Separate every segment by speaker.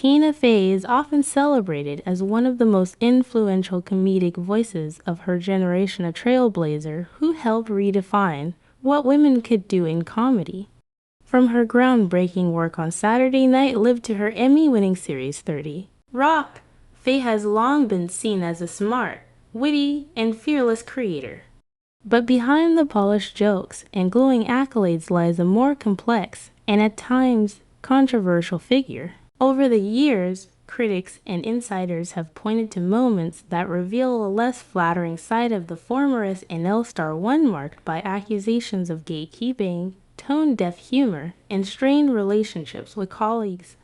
Speaker 1: Tina Fey is often celebrated as one of the most influential comedic voices of her generation, a trailblazer who helped redefine what women could do in comedy. From her groundbreaking work on Saturday Night Live to her Emmy-winning series 30 Rock, Fey has long been seen as a smart, witty, and fearless creator. But behind the polished jokes and glowing accolades lies a more complex and at times controversial figure. Over the years, critics and insiders have pointed to moments that reveal a less flattering side of the former SNL star, one marked by accusations of gatekeeping, tone-deaf humor, and strained relationships with colleagues.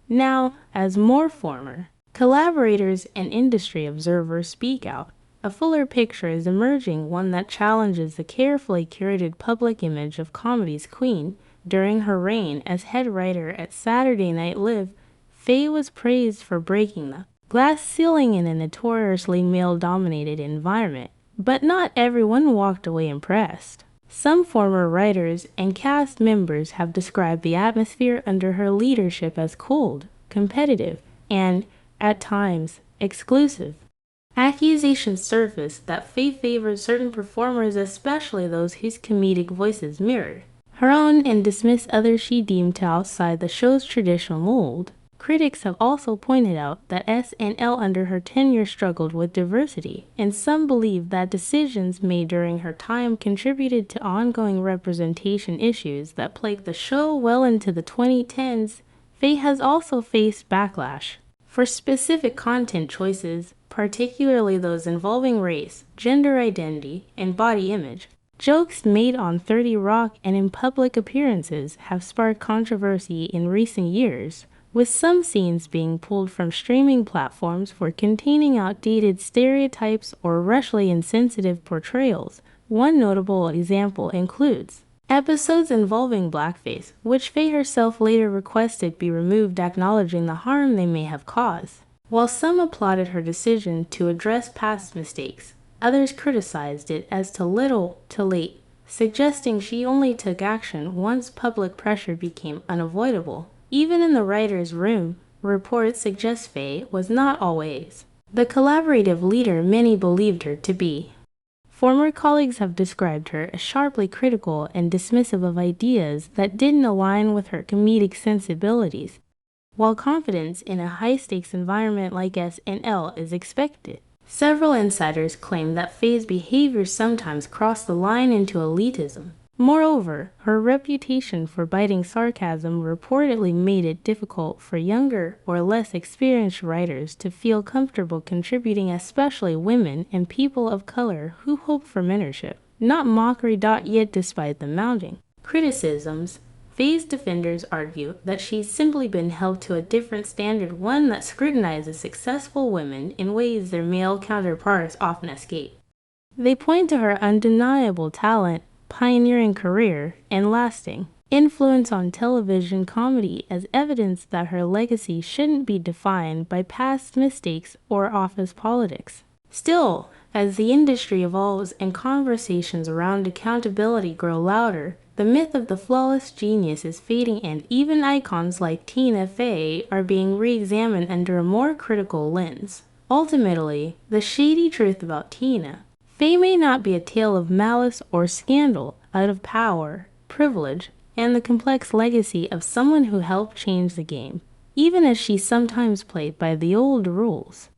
Speaker 1: Now, as more former collaborators and industry observers speak out, a fuller picture is emerging, one that challenges the carefully curated public image of comedy's queen. During her reign as head writer at Saturday Night Live, Fey was praised for breaking the glass ceiling in a notoriously male-dominated environment, but not everyone walked away impressed. Some former writers and cast members have described the atmosphere under her leadership as cold, competitive, and, at times, exclusive. Accusations surfaced that Fey favored certain performers, especially those whose comedic voices mirrored her own, and dismissed others she deemed outside the show's traditional mold. Critics have also pointed out that SNL under her tenure struggled with diversity, and some believe that decisions made during her time contributed to ongoing representation issues that plagued the show well into the 2010s. Fey has also faced backlash for specific content choices, particularly those involving race, gender identity, and body image. Jokes made on 30 Rock and in public appearances have sparked controversy in recent years, with some scenes being pulled from streaming platforms for containing outdated stereotypes or racially insensitive portrayals. One notable example includes episodes involving blackface, which Fey herself later requested be removed, acknowledging the harm they may have caused. While some applauded her decision to address past mistakes, others criticized it as too little, too late, suggesting she only took action once public pressure became unavoidable. Even in the writer's room, reports suggest Fey was not always the collaborative leader many believed her to be. Former colleagues have described her as sharply critical and dismissive of ideas that didn't align with her comedic sensibilities, while confidence in a high-stakes environment like SNL is expected. Several insiders claim that Fey's behavior sometimes crossed the line into elitism. Moreover, her reputation for biting sarcasm reportedly made it difficult for younger or less experienced writers to feel comfortable contributing, especially women and people of color who hoped for mentorship, not mockery. Yet despite the mounting criticisms, Fey's defenders argue that she's simply been held to a different standard, one that scrutinizes successful women in ways their male counterparts often escape. They point to her undeniable talent, pioneering career, and lasting influence on television comedy as evidence that her legacy shouldn't be defined by past mistakes or office politics. Still, as the industry evolves and conversations around accountability grow louder, the myth of the flawless genius is fading, and even icons like Tina Fey are being re-examined under a more critical lens. Ultimately, the shady truth about Tina Fey may not be a tale of malice or scandal, out of power, privilege, and the complex legacy of someone who helped change the game, even as she sometimes played by the old rules.